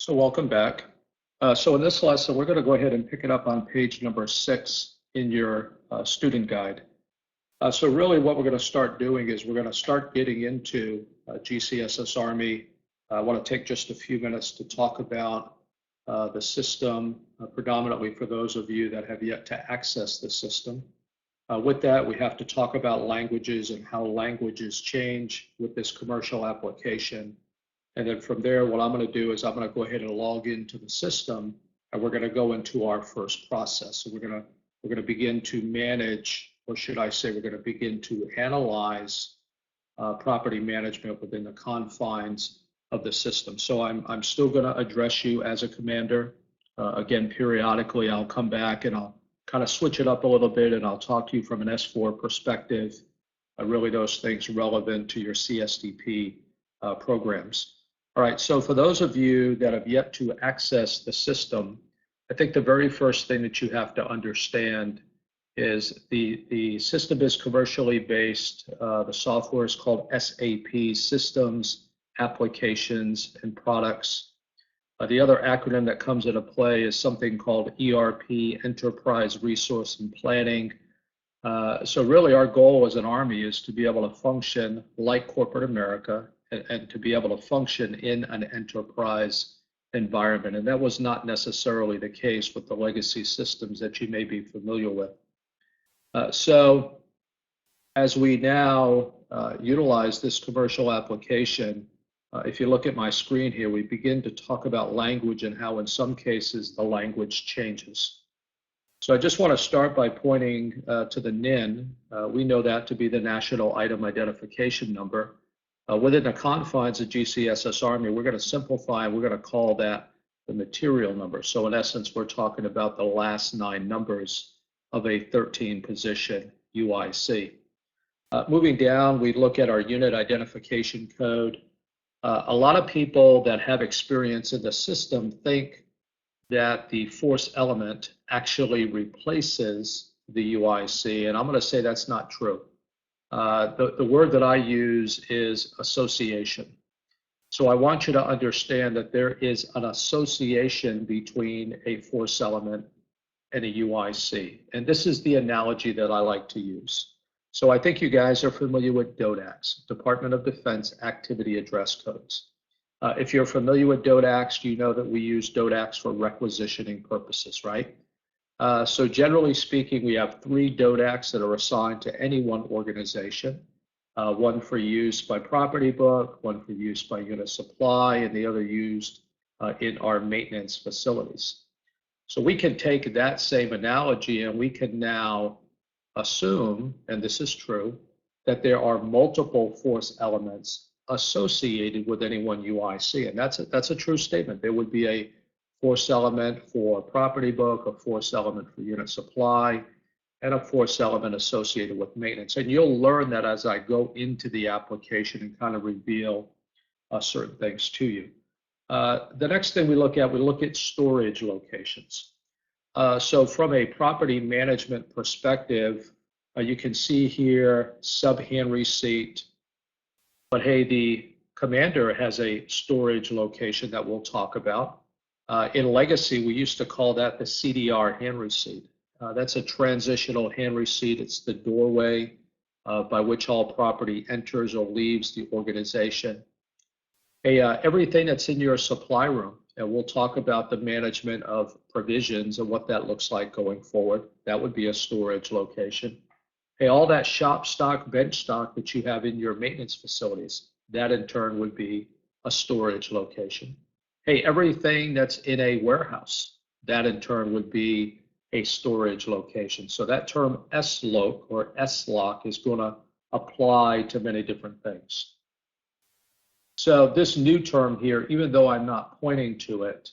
So welcome back. So in this lesson, we're going to go ahead and pick it up on page number 6 in your student guide. So really what we're going to start doing is we're going to start getting into GCSS Army. I want to take just a few minutes to talk about the system, predominantly for those of you that have yet to access the system. With that, we have to talk about languages and how languages change with this commercial application. And then from there, what I'm going to do is I'm going to go ahead and log into the system, and we're going to go into our first process. So we're going to begin to manage, or should I say, we're going to begin to analyze property management within the confines of the system. So I'm still going to address you as a commander. Again, periodically, I'll come back and I'll kind of switch it up a little bit, and I'll talk to you from an S4 perspective, really those things relevant to your CSDP programs. All right, so for those of you that have yet to access the system, I think the very first thing that you have to understand is the system is commercially based. The software is called SAP, Systems, Applications, and Products. The other acronym that comes into play is something called ERP, Enterprise Resource and Planning. So really our goal as an Army is to be able to function like corporate America, and to be able to function in an enterprise environment. And that was not necessarily the case with the legacy systems that you may be familiar with. So as we now utilize this commercial application, if you look at my screen here, we begin to talk about language and how in some cases the language changes. So I just want to start by pointing to the NIN. We know that to be the National Item Identification Number. Within the confines of GCSS Army, we're going to simplify and we're going to call that the material number. So in essence, we're talking about the last 9 numbers of a 13 position UIC. Moving down, we look at our unit identification code. A lot of people that have experience in the system think that the force element actually replaces the UIC, and I'm going to say that's not true. The word that I use is association. So I want you to understand that there is an association between a force element and a UIC. And this is the analogy that I like to use. So I think you guys are familiar with DODACs, Department of Defense Activity Address Codes. If you're familiar with DODACs, you know that we use DODACs for requisitioning purposes, right? So generally speaking, we have 3 DODACs that are assigned to any one organization, one for use by property book, one for use by unit supply, and the other used in our maintenance facilities. So we can take that same analogy and we can now assume, and this is true, that there are multiple force elements associated with any one UIC, and that's a true statement. There would be a force element for property book, a force element for unit supply, and a force element associated with maintenance. And you'll learn that as I go into the application and kind of reveal certain things to you. The next thing we look at storage locations. So from a property management perspective, you can see here sub-hand receipt, but hey, the commander has a storage location that we'll talk about. In Legacy, we used to call that the CDR hand receipt. That's a transitional hand receipt. It's the doorway by which all property enters or leaves the organization. Hey, everything that's in your supply room, and we'll talk about the management of provisions and what that looks like going forward. That would be a storage location. Hey, all that shop stock, bench stock that you have in your maintenance facilities, that in turn would be a storage location. Hey, everything that's in a warehouse, that in turn would be a storage location. So that term SLOC or SLOC is going to apply to many different things. So this new term here, even though I'm not pointing to it,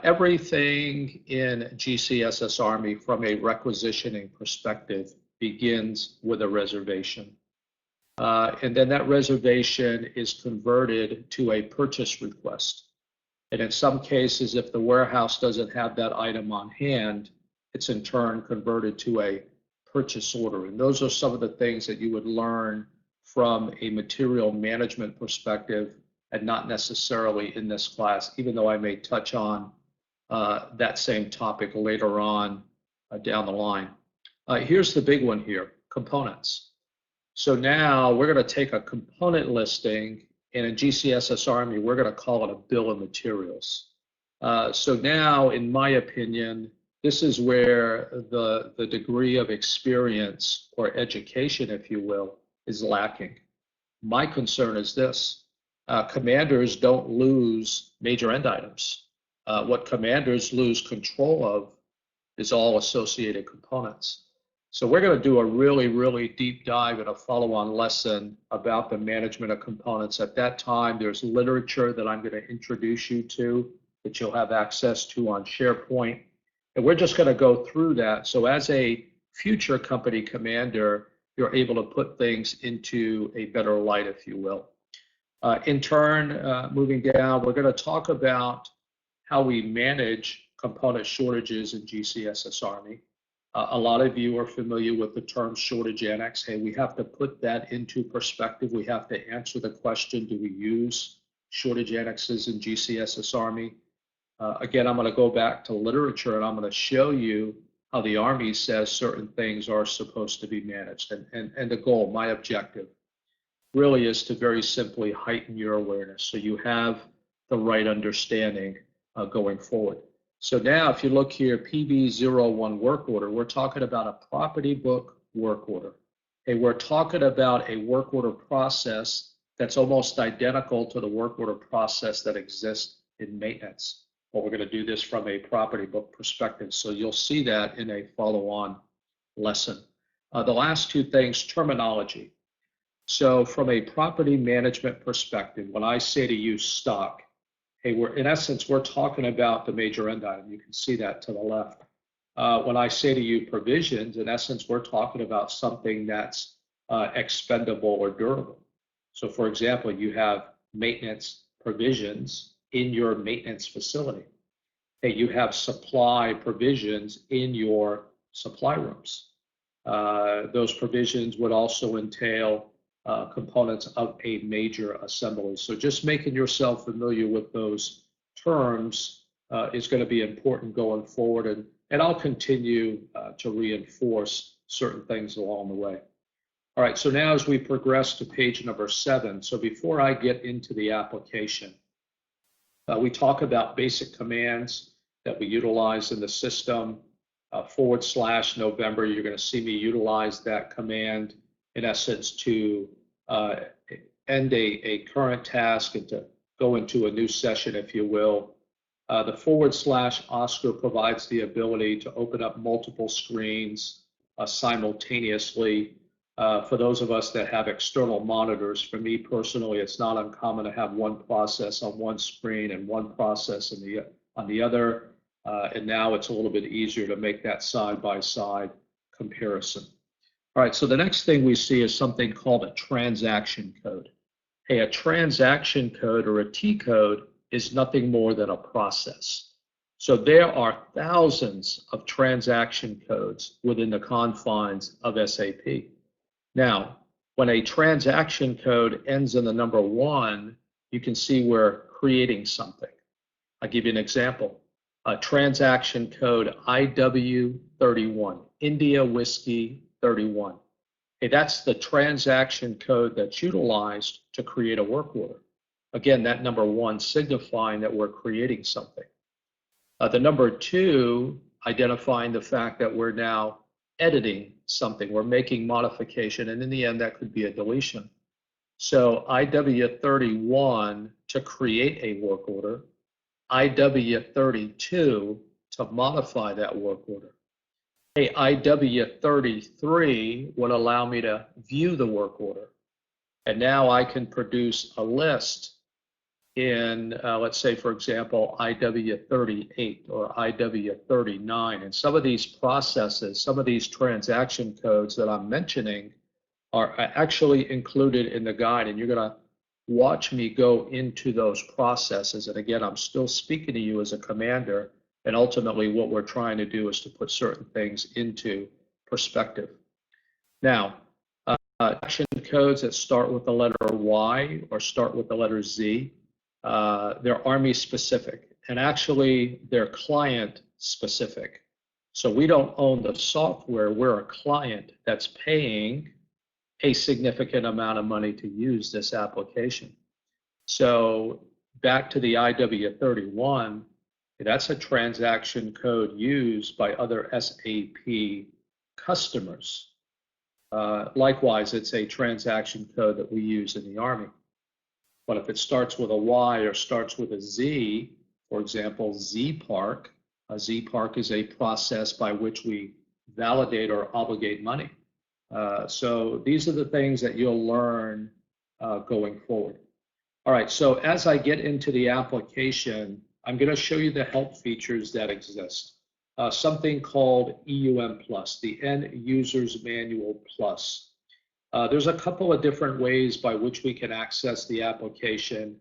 everything in GCSS Army from a requisitioning perspective begins with a reservation. And then that reservation is converted to a purchase request. And in some cases, if the warehouse doesn't have that item on hand, it's in turn converted to a purchase order. And those are some of the things that you would learn from a material management perspective and not necessarily in this class, even though I may touch on that same topic later on down the line. Here's the big one here, components. So now we're going to take a component listing, and in GCSS Army, we're going to call it a bill of materials. So now, in my opinion, this is where the degree of experience or education, if you will, is lacking. My concern is this. Commanders don't lose major end items. What commanders lose control of is all associated components. So we're going to do a really, really deep dive in a follow-on lesson about the management of components. At that time, there's literature that I'm going to introduce you to that you'll have access to on SharePoint. And we're just going to go through that. So as a future company commander, you're able to put things into a better light, if you will. In turn, moving down, we're going to talk about how we manage component shortages in GCSS Army. A lot of you are familiar with the term shortage annex. Hey, we have to put that into perspective. We have to answer the question, do we use shortage annexes in GCSS Army? Again, I'm going to go back to literature, and I'm going to show you how the Army says certain things are supposed to be managed. And the goal, my objective, really is to very simply heighten your awareness so you have the right understanding going forward. So now if you look here, PB01 work order, we're talking about a property book work order. Okay, we're talking about a work order process that's almost identical to the work order process that exists in maintenance. Well, we're going to do this from a property book perspective, so you'll see that in a follow-on lesson. The last two things, terminology. So from a property management perspective, when I say to you stock, hey, in essence, we're talking about the major end item. You can see that to the left. When I say to you provisions, in essence, we're talking about something that's expendable or durable. So for example, you have maintenance provisions in your maintenance facility. Hey, you have supply provisions in your supply rooms. Those provisions would also entail components of a major assembly. So just making yourself familiar with those terms is going to be important going forward, and I'll continue to reinforce certain things along the way. All right, so now as we progress to page number 7, so before I get into the application, we talk about basic commands that we utilize in the system. /November, you're going to see me utilize that command in essence to end a current task and to go into a new session, if you will. The /Oscar provides the ability to open up multiple screens simultaneously. For those of us that have external monitors, for me personally, it's not uncommon to have one process on one screen and one process on the other. And now it's a little bit easier to make that side-by-side comparison. All right, so the next thing we see is something called a transaction code. Hey, a transaction code or a T code is nothing more than a process. So there are thousands of transaction codes within the confines of SAP. Now, when a transaction code ends in the number 1, you can see we're creating something. I'll give you an example. A transaction code IW31, India Whiskey 31. Hey, that's the transaction code that's utilized to create a work order. Again, that number 1 signifying that we're creating something. The number 2 identifying the fact that we're now editing something, we're making modification, and in the end that could be a deletion. So IW31 to create a work order, IW32 to modify that work order. Hey, IW33 would allow me to view the work order. And now I can produce a list in, let's say, for example, IW38 or IW39. And some of these processes, some of these transaction codes that I'm mentioning are actually included in the guide. And you're going to watch me go into those processes. And again, I'm still speaking to you as a commander. And ultimately, what we're trying to do is to put certain things into perspective. Now, action codes that start with the letter Y or start with the letter Z. they're Army specific, and actually they're client specific. So we don't own the software, we're a client that's paying a significant amount of money to use this application. So back to the IW31, that's a transaction code used by other SAP customers. Likewise, it's a transaction code that we use in the Army. But if it starts with a Y or starts with a Z, for example, ZPark, a ZPark is a process by which we validate or obligate money. So these are the things that you'll learn going forward. All right, so as I get into the application, I'm going to show you the help features that exist. Something called EUM Plus, the End User's Manual Plus. There's a couple of different ways by which we can access the application.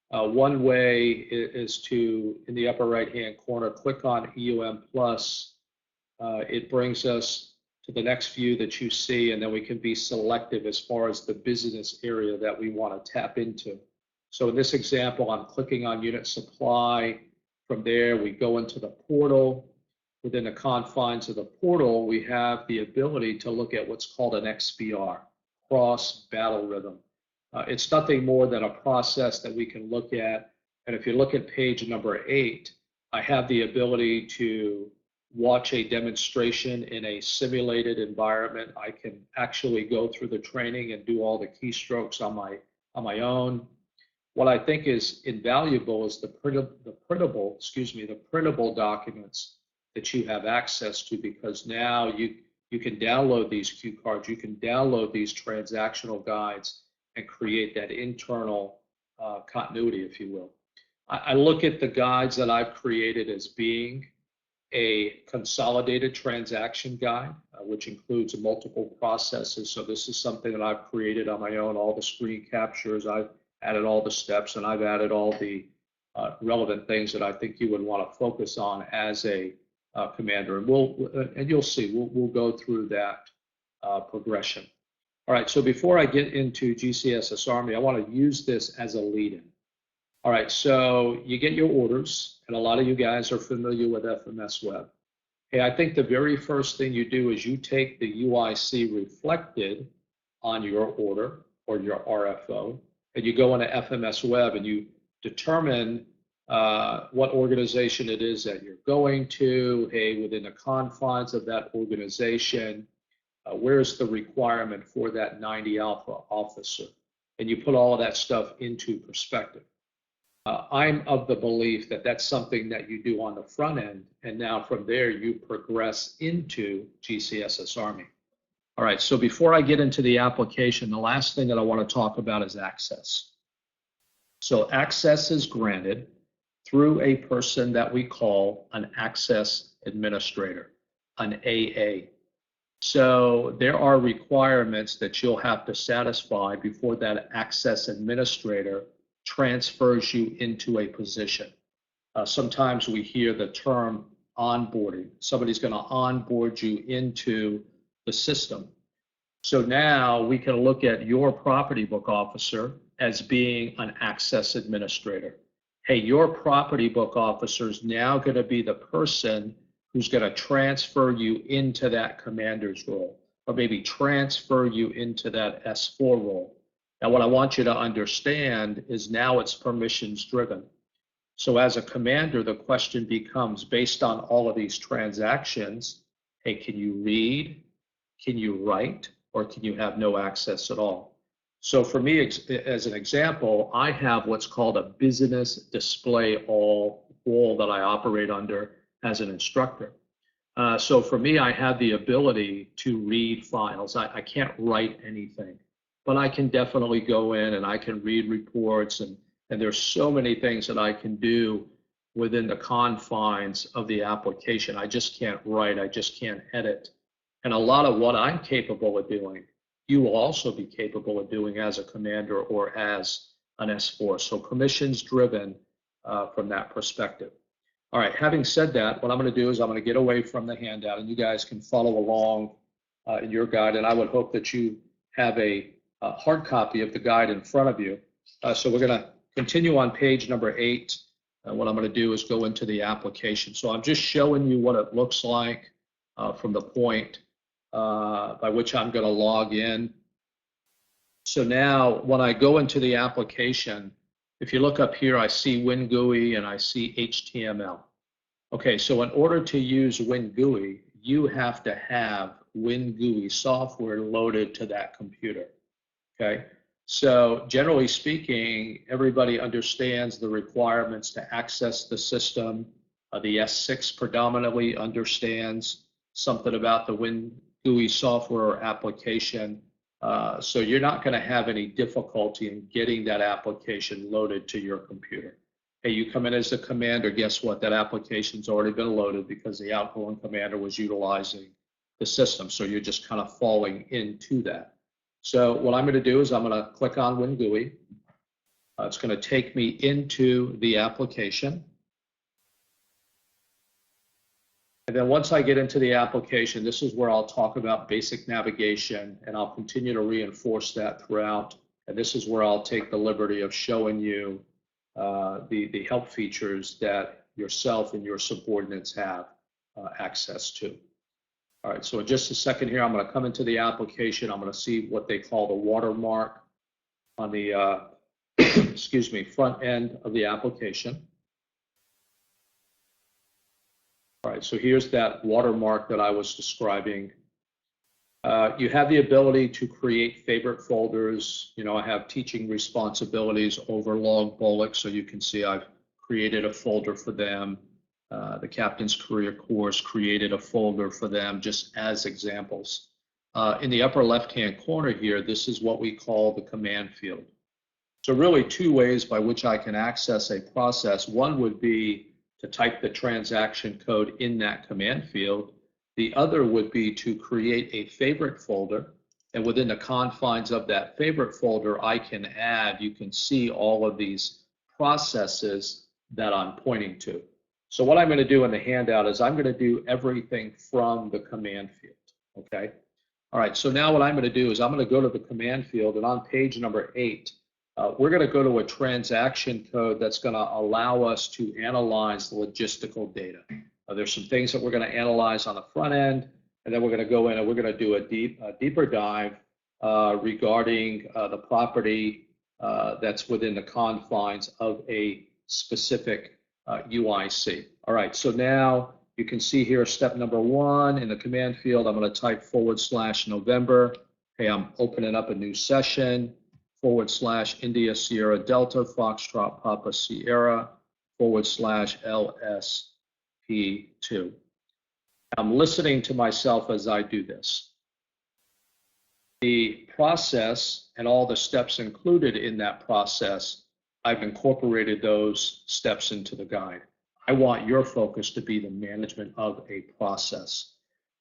One way is to, in the upper right-hand corner, click on EUM Plus. It brings us to the next view that you see, and then we can be selective as far as the business area that we want to tap into. So in this example, I'm clicking on Unit Supply. From there, we go into the portal. Within the confines of the portal, we have the ability to look at what's called an XBR, Cross Battle Rhythm. It's nothing more than a process that we can look at. And if you look at page number 8, I have the ability to watch a demonstration in a simulated environment. I can actually go through the training and do all the keystrokes on my own. What I think is invaluable is the printable documents that you have access to, because now you can download these cue cards, you can download these transactional guides and create that internal continuity, if you will. I look at the guides that I've created as being a consolidated transaction guide, which includes multiple processes. So this is something that I've created on my own, all the screen captures, I've added all the steps, and I've added all the relevant things that I think you would want to focus on as a commander. And you'll see, we'll go through that progression. All right, so before I get into GCSS Army, I want to use this as a lead-in. All right, so you get your orders, and a lot of you guys are familiar with FMS Web. Hey, I think the very first thing you do is you take the UIC reflected on your order or your RFO, and you go into FMS Web and you determine what organization it is that you're going to. Hey, within the confines of that organization, where's the requirement for that 90 Alpha officer? And you put all of that stuff into perspective. I'm of the belief that that's something that you do on the front end, and now from there you progress into GCSS Army. All right, so before I get into the application, the last thing that I want to talk about is access. So access is granted through a person that we call an access administrator, an AA. So there are requirements that you'll have to satisfy before that access administrator transfers you into a position. Sometimes we hear the term onboarding. Somebody's going to onboard you into the system. So now we can look at your property book officer as being an access administrator. Hey, your property book officer is now going to be the person who's going to transfer you into that commander's role, or maybe transfer you into that S4 role. Now, what I want you to understand is now it's permissions driven. So as a commander, the question becomes, based on all of these transactions, hey, can you read, can you write, or can you have no access at all? So for me, as an example, I have what's called a business display all role that I operate under as an instructor. So for me, I have the ability to read files. I can't write anything, but I can definitely go in and I can read reports, and there's so many things that I can do within the confines of the application. I just can't write, I just can't edit. And a lot of what I'm capable of doing, you will also be capable of doing as a commander or as an S4. So permissions driven from that perspective. All right, having said that, what I'm going to do is I'm going to get away from the handout, and you guys can follow along in your guide, and I would hope that you have a hard copy of the guide in front of you. So we're going to continue on page number 8. What I'm going to do is go into the application. So I'm just showing you what it looks like from the point by which I'm going to log in. So now when I go into the application, if you look up here, I see WinGUI and I see HTML. Okay, so in order to use WinGUI, you have to have WinGUI software loaded to that computer. Okay, so generally speaking, everybody understands the requirements to access the system. The S6 predominantly understands something about the WinGUI software application. So you're not going to have any difficulty in getting that application loaded to your computer. Hey, you come in as a commander, guess what? That application's already been loaded because the outgoing commander was utilizing the system. So you're just kind of falling into that. So what I'm going to do is I'm going to click on WinGUI. It's going to take me into the application. And then once I get into the application, this is where I'll talk about basic navigation, and I'll continue to reinforce that throughout. And this is where I'll take the liberty of showing you the help features that yourself and your subordinates have access to. All right, so in just a second here, I'm going to come into the application. I'm going to see what they call the watermark on the excuse me, front end of the application. All right, so here's that watermark that I was describing. You have the ability to create favorite folders. You know, I have teaching responsibilities over log bullock, so you can see I've created a folder for them. The Captain's Career Course created a folder for them just as examples. In the upper left-hand corner here, this is what we call the command field. So really two ways by which I can access a process. One would be to type the transaction code in that command field. The other would be to create a favorite folder, and within the confines of that favorite folder, I can add, you can see all of these processes that I'm pointing to. So what I'm going to do in the handout is I'm going to do everything from the command field, okay? All right, so now what I'm going to do is I'm going to go to the command field, and on page number 8, we're going to go to a transaction code that's going to allow us to analyze the logistical data. There's some things that we're going to analyze on the front end, and then we're going to go in and we're going to do a deeper dive regarding the property that's within the confines of a specific UIC. All right, so now you can see here step number 1 in the command field. I'm going to type /November. Hey, I'm opening up a new session. /India Sierra Delta Foxtrot Papa Sierra /LSP2. I'm listening to myself as I do this. The process and all the steps included in that process, I've incorporated those steps into the guide. I want your focus to be the management of a process.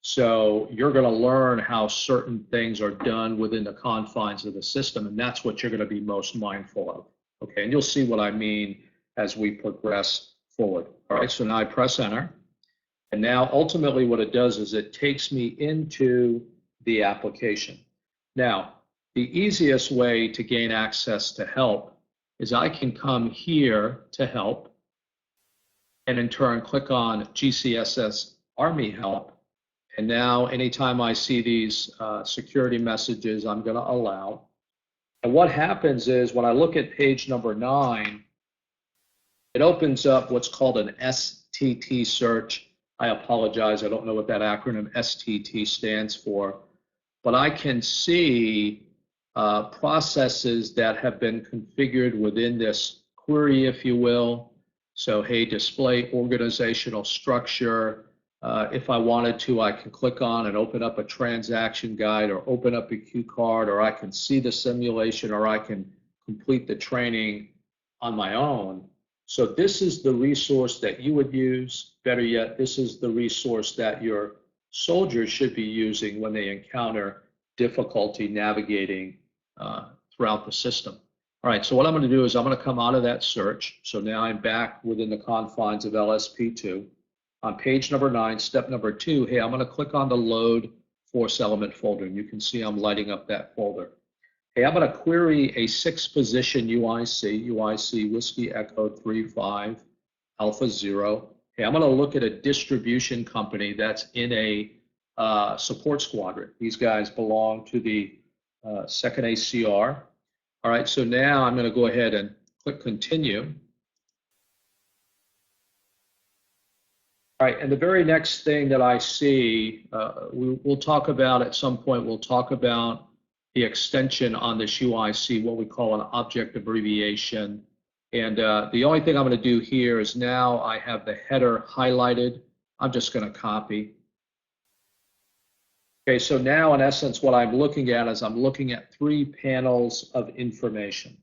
So you're going to learn how certain things are done within the confines of the system, and that's what you're going to be most mindful of. Okay, and you'll see what I mean as we progress forward. All right, so now I press enter, and now ultimately what it does is it takes me into the application. Now, the easiest way to gain access to help is I can come here to help, and in turn click on GCSS Army Help. And now anytime I see these security messages, I'm going to allow. And what happens is when I look at page number 9, it opens up what's called an STT search. I apologize, I don't know what that acronym STT stands for, but I can see processes that have been configured within this query, if you will. So, hey, display organizational structure. If I wanted to, I can click on and open up a transaction guide or open up a cue card, or I can see the simulation, or I can complete the training on my own. So this is the resource that you would use. Better yet, this is the resource that your soldiers should be using when they encounter difficulty navigating throughout the system. All right, so what I'm going to do is I'm going to come out of that search. So now I'm back within the confines of LSP2. On page number 9, step number 2, hey, I'm going to click on the load force element folder, and you can see I'm lighting up that folder. Hey, I'm going to query a 6-position UIC Whiskey Echo 35 Alpha 0. Hey, I'm going to look at a distribution company that's in a support squadron. These guys belong to the 2nd ACR. All right, so now I'm going to go ahead and click continue. All right, and the very next thing that I see, we'll talk about at some point, we'll talk about the extension on this UIC, what we call an object abbreviation. And the only thing I'm going to do here is now I have the header highlighted. I'm just going to copy. Okay, so now in essence, what I'm looking at is I'm looking at 3 panels of information.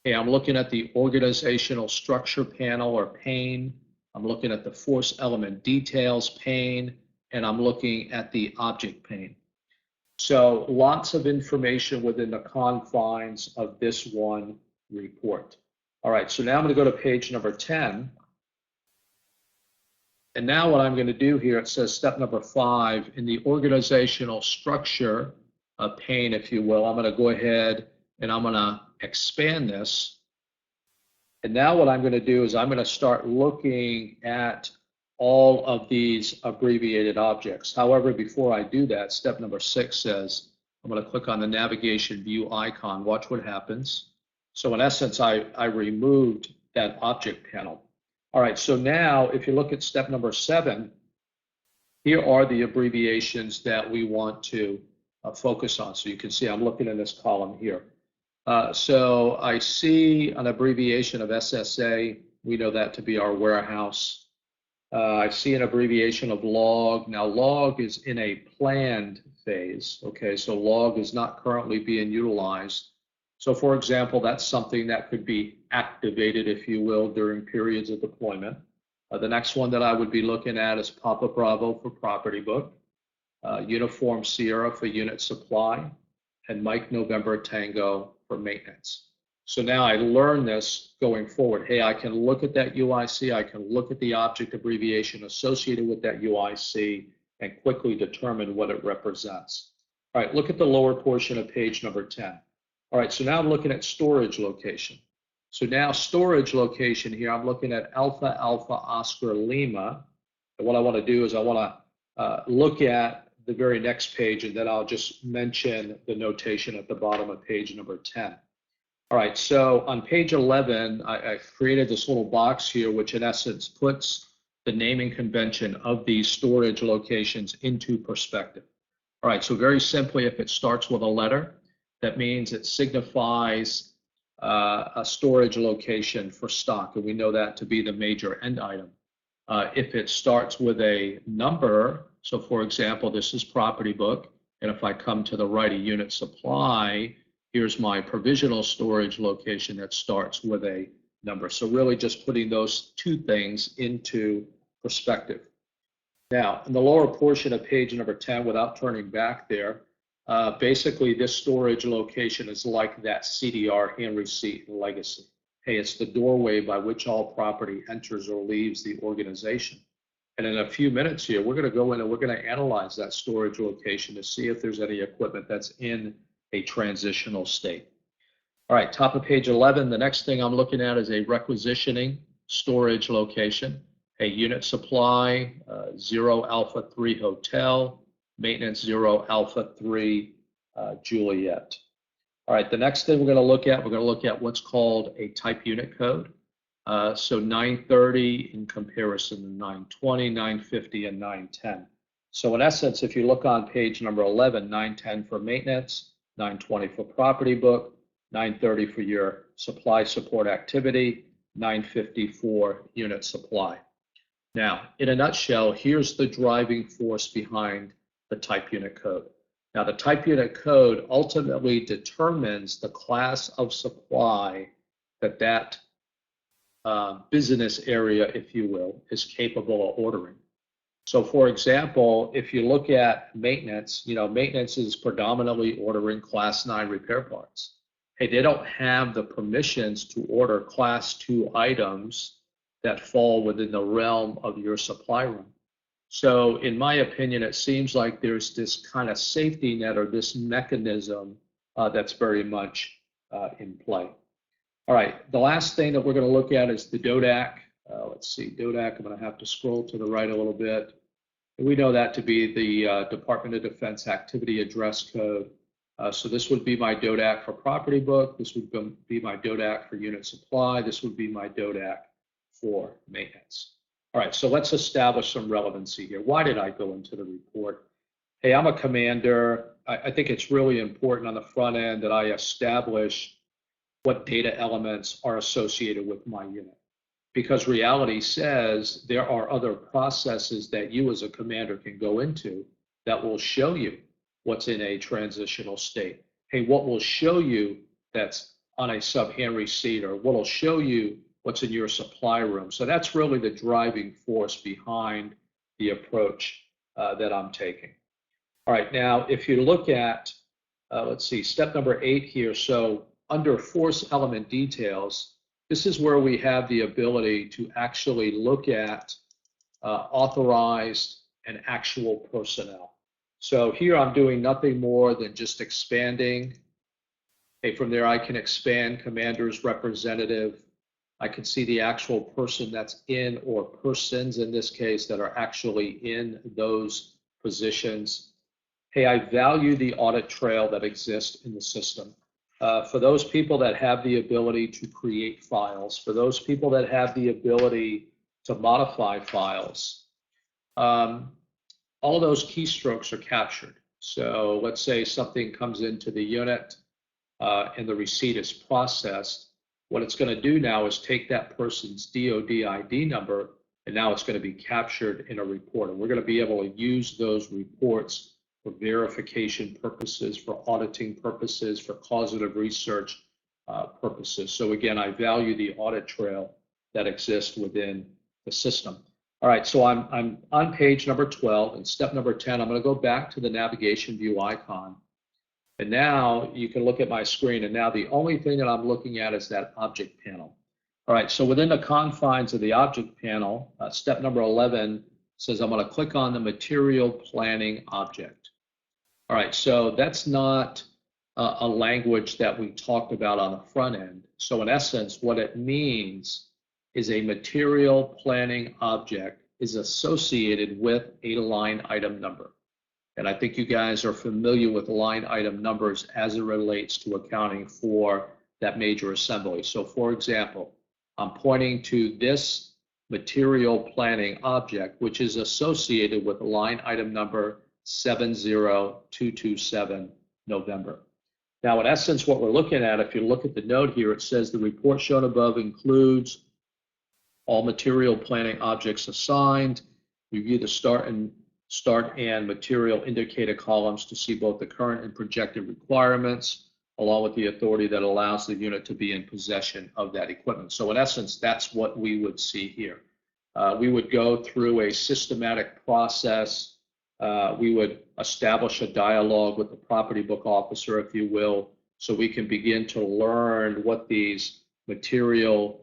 Okay, I'm looking at the organizational structure panel or pane. I'm looking at the force element details pane, and I'm looking at the object pane. So lots of information within the confines of this one report. All right, so now I'm going to go to page number 10. And now what I'm going to do here, it says step number 5 in the organizational structure pane, if you will. I'm going to go ahead and I'm going to expand this. And now what I'm going to do is I'm going to start looking at all of these abbreviated objects. However, before I do that, step number 6 says, I'm going to click on the navigation view icon. Watch what happens. So in essence, I removed that object panel. All right, so now if you look at step number 7, here are the abbreviations that we want to focus on. So you can see I'm looking in this column here. So I see an abbreviation of SSA. We know that to be our warehouse. I see an abbreviation of log. Now log is in a planned phase, okay, so log is not currently being utilized. So for example, that's something that could be activated, if you will, during periods of deployment. The next one that I would be looking at is Papa Bravo for property book, Uniform Sierra for unit supply, and Mike November Tango for maintenance. So now I learn this going forward. Hey, I can look at that UIC, I can look at the object abbreviation associated with that UIC and quickly determine what it represents. All right, look at the lower portion of page number 10. All right, so now I'm looking at storage location. So now storage location here, I'm looking at Alpha Alpha Oscar Lima. And what I want to do is I want to look at the very next page, and then I'll just mention the notation at the bottom of page number 10. All right, so on page 11, I created this little box here, which in essence puts the naming convention of these storage locations into perspective. All right, so very simply, if it starts with a letter, that means it signifies a storage location for stock, and we know that to be the major end item. If it starts with a number, so for example, this is property book, and if I come to the right, a unit supply, here's my provisional storage location that starts with a number. So really just putting those 2 things into perspective. Now, in the lower portion of page number 10, without turning back there, basically this storage location is like that CDR, hand receipt, and legacy. Hey, it's the doorway by which all property enters or leaves the organization. And in a few minutes here, we're going to go in and we're going to analyze that storage location to see if there's any equipment that's in a transitional state. All right, top of page 11, the next thing I'm looking at is a requisitioning storage location, a unit supply, 0 Alpha 3 Hotel, maintenance 0 Alpha 3 Juliet. All right, the next thing we're going to look at what's called a type unit code. So 930 in comparison to 920, 950, and 910. So in essence, if you look on page number 11, 910 for maintenance, 920 for property book, 930 for your supply support activity, 950 for unit supply. Now, in a nutshell, here's the driving force behind the type unit code. Now, the type unit code ultimately determines the class of supply that business area, if you will, is capable of ordering. So for example, if you look at maintenance, maintenance is predominantly ordering class 9 repair parts. Hey, they don't have the permissions to order class 2 items that fall within the realm of your supply room. So in my opinion, it seems like there's this kind of safety net or this mechanism that's very much in play. All right, the last thing that we're going to look at is the DODAC. Let's see, DODAC, I'm going to have to scroll to the right a little bit. And we know that to be the Department of Defense Activity Address Code. So this would be my DODAC for property book. This would be my DODAC for unit supply. This would be my DODAC for maintenance. All right, so let's establish some relevancy here. Why did I go into the report? Hey, I'm a commander. I think it's really important on the front end that I establish what data elements are associated with my unit. Because reality says there are other processes that you as a commander can go into that will show you what's in a transitional state. Hey, what will show you that's on a sub-hand receipt, or what will show you what's in your supply room. So that's really the driving force behind the approach that I'm taking. All right, now if you look at, let's see, step number 8 here. So under force element details, this is where we have the ability to actually look at authorized and actual personnel. So here I'm doing nothing more than just expanding. Hey, from there I can expand commander's representative. I can see the actual person that's in, or persons in this case, that are actually in those positions. Hey, I value the audit trail that exists in the system. For those people that have the ability to create files, for those people that have the ability to modify files, all those keystrokes are captured. So let's say something comes into the unit and the receipt is processed. What it's going to do now is take that person's DOD ID number, and now it's going to be captured in a report. And we're going to be able to use those reports for verification purposes, for auditing purposes, for causative research purposes. So again, I value the audit trail that exists within the system. All right, so I'm on page number 12, and step number 10, I'm going to go back to the navigation view icon. And now you can look at my screen, and now the only thing that I'm looking at is that object panel. All right, so within the confines of the object panel, step number 11 says I'm going to click on the material planning object. All right, so that's not a language that we talked about on the front end. So in essence, what it means is a material planning object is associated with a line item number. And I think you guys are familiar with line item numbers as it relates to accounting for that major assembly. So for example, I'm pointing to this material planning object, which is associated with line item number 70227 November. Now, in essence, what we're looking at, if you look at the note here, it says the report shown above includes all material planning objects assigned. Review the start and material indicator columns to see both the current and projected requirements, along with the authority that allows the unit to be in possession of that equipment. So in essence, that's what we would see here. We would go through a systematic process. We would establish a dialogue with the property book officer, if you will, so we can begin to learn what these material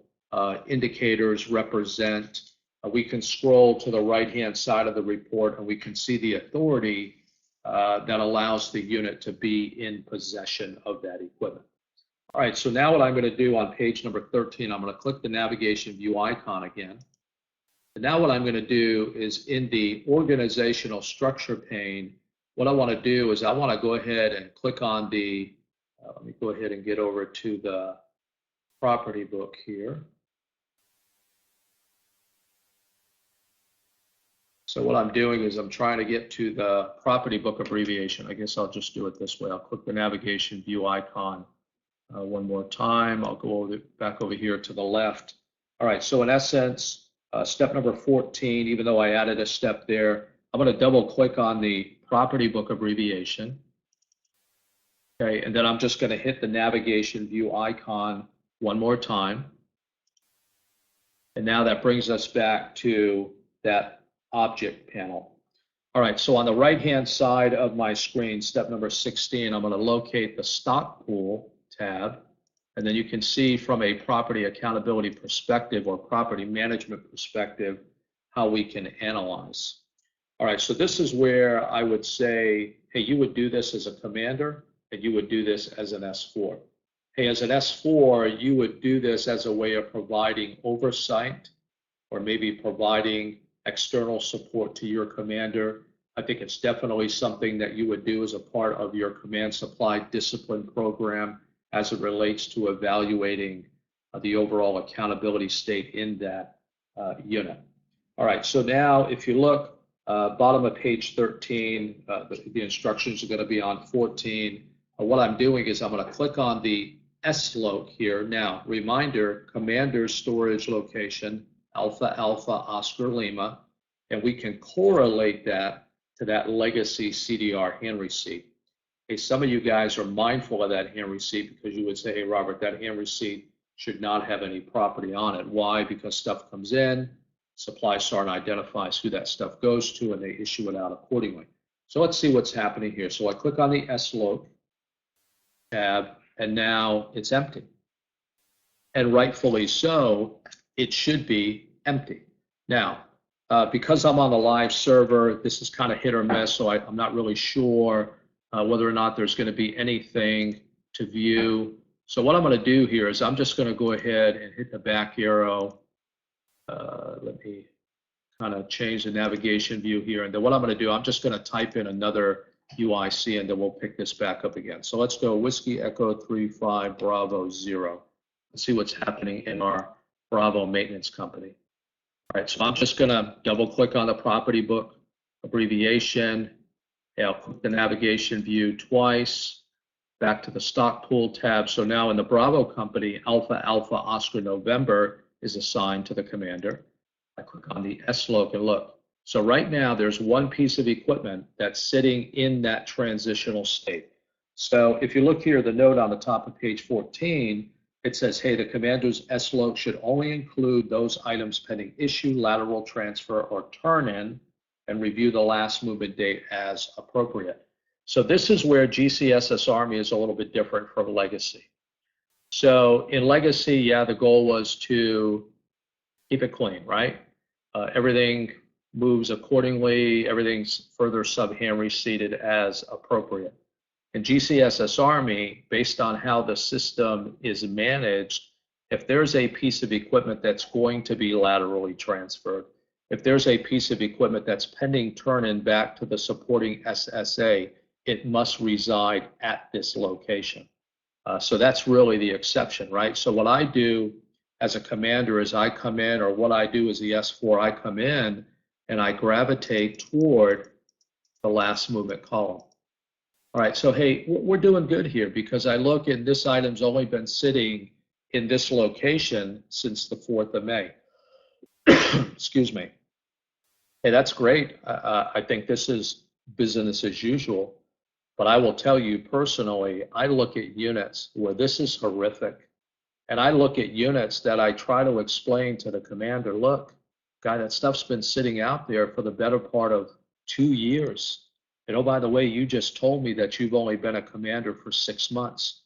indicators represent. We can scroll to the right-hand side of the report, and we can see the authority that allows the unit to be in possession of that equipment. All right, so now what I'm going to do on page number 13, I'm going to click the navigation view icon again. And now what I'm going to do is in the organizational structure pane, what I want to do is I want to go ahead and click on the, let me go ahead and get over to the property book here. So what I'm doing is I'm trying to get to the property book abbreviation. I guess I'll just do it this way. I'll click the navigation view icon one more time. I'll go back over here to the left. All right, so in essence, step number 14, even though I added a step there, I'm going to double click on the property book abbreviation. Okay, and then I'm just going to hit the navigation view icon one more time. And now that brings us back to that object panel. All right, so on the right-hand side of my screen, step number 16, I'm going to locate the stock pool tab. And then you can see from a property accountability perspective or property management perspective how we can analyze. All right, so this is where I would say, hey, you would do this as a commander. and you would do this as an S4. Hey, as an S4, you would do this as a way of providing oversight or maybe providing external support to your commander. I think it's definitely something that you would do as a part of your command supply discipline program as it relates to evaluating the overall accountability state in that unit. All right, so now if you look, bottom of page 13, the instructions are going to be on 14. What I'm doing is I'm going to click on the S-loc here. Now, reminder, commander's storage location, Alpha Alpha Oscar Lima, and we can correlate that to that legacy CDR hand receipt. Hey, some of you guys are mindful of that hand receipt because you would say, hey, Robert, that hand receipt should not have any property on it. Why? Because stuff comes in, supply sergeant identifies who that stuff goes to, and they issue it out accordingly. So let's see what's happening here. So I click on the S-loc tab, and now it's empty. And rightfully so, it should be empty. Now, because I'm on the live server, this is kind of hit or miss, so I'm not really sure whether or not there's going to be anything to view. So what I'm going to do here is I'm just going to go ahead and hit the back arrow. Let me kind of change the navigation view here. And then what I'm going to do, I'm just going to type in another UIC, and then we'll pick this back up again. So let's go Whiskey Echo 35 Bravo 0. Let's see what's happening in our Bravo maintenance company. All right, so I'm just going to double click on the property book abbreviation. I'll click the navigation view twice, back to the stock pool tab. So now in the Bravo company, Alpha Alpha Oscar November is assigned to the commander. I click on the S-loc and look. So right now there's one piece of equipment that's sitting in that transitional state. So if you look here, the note on the top of page 14, it says, hey, the commander's S-loc should only include those items pending issue, lateral transfer, or turn-in, and review the last movement date as appropriate. So this is where GCSS Army is a little bit different from Legacy. So in Legacy, yeah, the goal was to keep it clean, right? Everything moves accordingly, everything's further sub-hand receipted as appropriate. In GCSS Army, based on how the system is managed, if there's a piece of equipment that's going to be laterally transferred, if there's a piece of equipment that's pending turn-in back to the supporting SSA, it must reside at this location. So that's really the exception, right? So what I do as a commander is I come in, or what I do as the S4, I come in and I gravitate toward the last movement column. All right, so hey, we're doing good here because I look and this item's only been sitting in this location since the 4th of May. Excuse me. Hey, that's great. I think this is business as usual, but I will tell you personally, I look at units where this is horrific, and I look at units that I try to explain to the commander, look, guy, that stuff's been sitting out there for the better part of 2 years. And oh, by the way, you just told me that you've only been a commander for 6 months.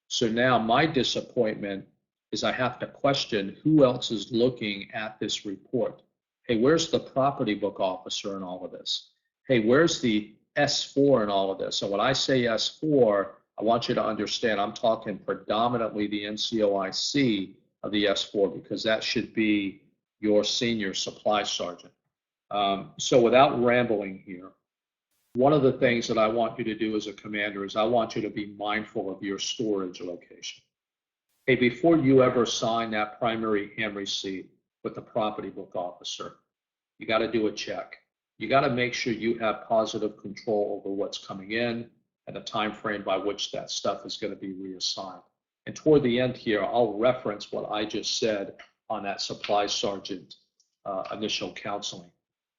So now my disappointment is I have to question who else is looking at this report. Hey, where's the property book officer in all of this? Hey, where's the S4 in all of this? And when I say S4, I want you to understand I'm talking predominantly the NCOIC of the S4 because that should be your senior supply sergeant. So without rambling here, one of the things that I want you to do as a commander is I want you to be mindful of your storage location. Hey, before you ever sign that primary hand receipt with the property book officer, you got to do a check. You got to make sure you have positive control over what's coming in and the time frame by which that stuff is going to be reassigned. And toward the end here, I'll reference what I just said on that supply sergeant initial counseling.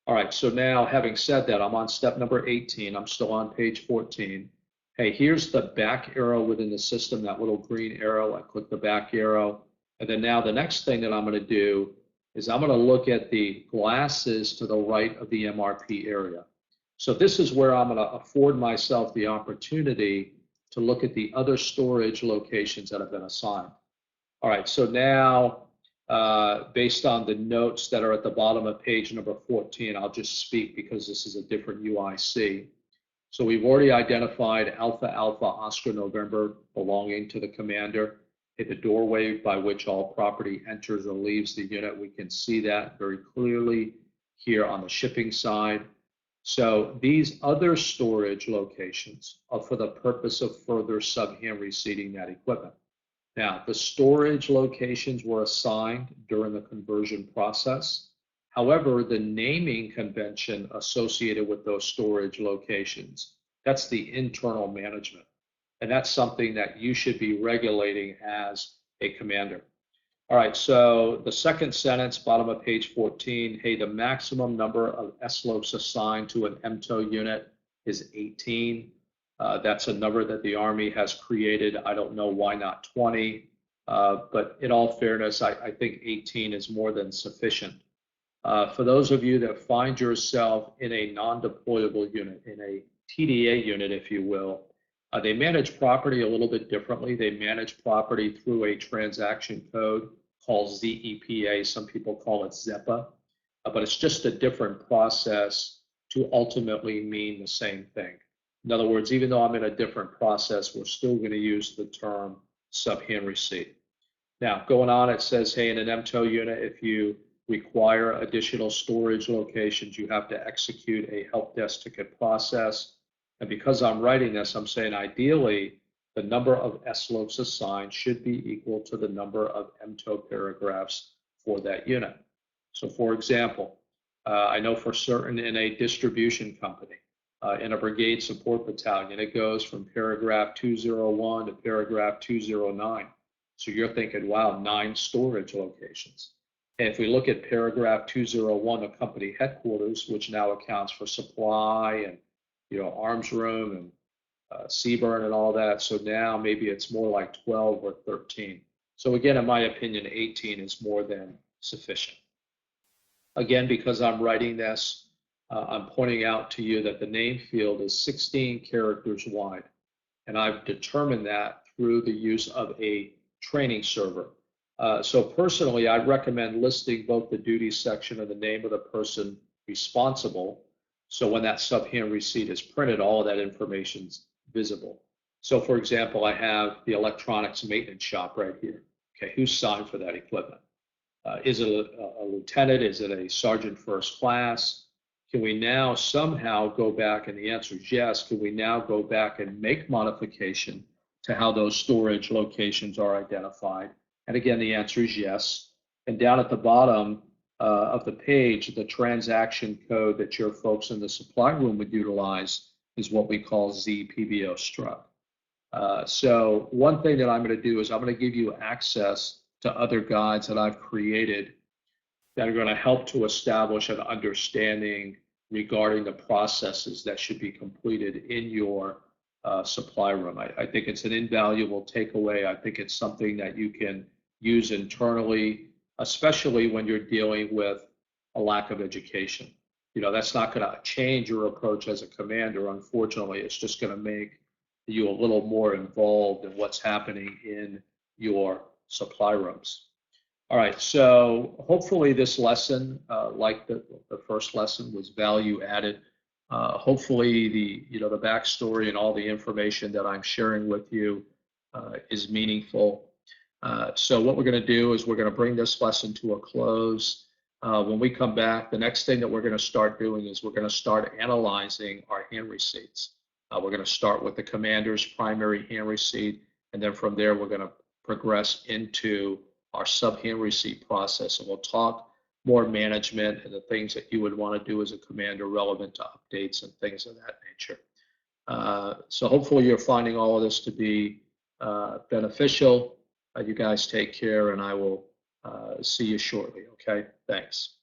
All right, so now having said that, I'm on step number 18. I'm still on page 14. Hey, here's the back arrow within the system, that little green arrow. I click the back arrow. And then now the next thing that I'm going to do is I'm going to look at the glasses to the right of the MRP area. So this is where I'm going to afford myself the opportunity to look at the other storage locations that have been assigned. All right, so now based on the notes that are at the bottom of page number 14, I'll just speak because this is a different UIC. So we've already identified Alpha Alpha Oscar November belonging to the commander. At the doorway by which all property enters or leaves the unit, we can see that very clearly here on the shipping side. So these other storage locations are for the purpose of further sub-hand receipting that equipment. Now, the storage locations were assigned during the conversion process. However, the naming convention associated with those storage locations, that's the internal management. And that's something that you should be regulating as a commander. All right, so the second sentence, bottom of page 14, hey, the maximum number of SLOPs assigned to an MTO unit is 18. That's a number that the Army has created. I don't know why not 20, but in all fairness, I think 18 is more than sufficient. For those of you that find yourself in a non-deployable unit, in a TDA unit, if you will, they manage property a little bit differently. They manage property through a transaction code called ZEPA. Some people call it ZEPA, but it's just a different process to ultimately mean the same thing. In other words, even though I'm in a different process, we're still going to use the term sub-hand receipt. Now, going on, it says, hey, in an MTO unit, if you require additional storage locations, you have to execute a help desk ticket process. And because I'm writing this, I'm saying ideally, the number of SLOPs assigned should be equal to the number of MTO paragraphs for that unit. So for example, I know for certain in a distribution company, in a brigade support battalion, it goes from paragraph 201 to paragraph 209. So you're thinking, wow, 9 storage locations. And if we look at paragraph 201 of company headquarters, which now accounts for supply and arms room and CBRN and all that. So now maybe it's more like 12 or 13. So again, in my opinion, 18 is more than sufficient. Again, because I'm writing this, I'm pointing out to you that the name field is 16 characters wide. And I've determined that through the use of a training server. So personally, I'd recommend listing both the duty section and the name of the person responsible. So when that sub-hand receipt is printed, all of that information's visible. So for example, I have the electronics maintenance shop right here. Okay, who's signed for that equipment? Is it a lieutenant? Is it a sergeant first class? Can we now somehow go back, and the answer is yes, can we now go back and make modification to how those storage locations are identified? And again, the answer is yes. And down at the bottom of the page, the transaction code that your folks in the supply room would utilize is what we call ZPBO struct. So one thing that I'm going to do is I'm going to give you access to other guides that I've created that are going to help to establish an understanding regarding the processes that should be completed in your supply room. I think it's an invaluable takeaway. I think it's something that you can use internally, especially when you're dealing with a lack of education. That's not going to change your approach as a commander. Unfortunately, it's just going to make you a little more involved in what's happening in your supply rooms. All right, so hopefully this lesson, like the first lesson, was value added. Hopefully the backstory and all the information that I'm sharing with you is meaningful. So what we're going to do is we're going to bring this lesson to a close. When we come back, the next thing that we're going to start doing is we're going to start analyzing our hand receipts. We're going to start with the commander's primary hand receipt, and then from there we're going to progress into our sub-hand receipt process, and we'll talk more management and the things that you would want to do as a commander relevant to updates and things of that nature. So hopefully you're finding all of this to be beneficial. You guys take care, and I will see you shortly, okay? Thanks.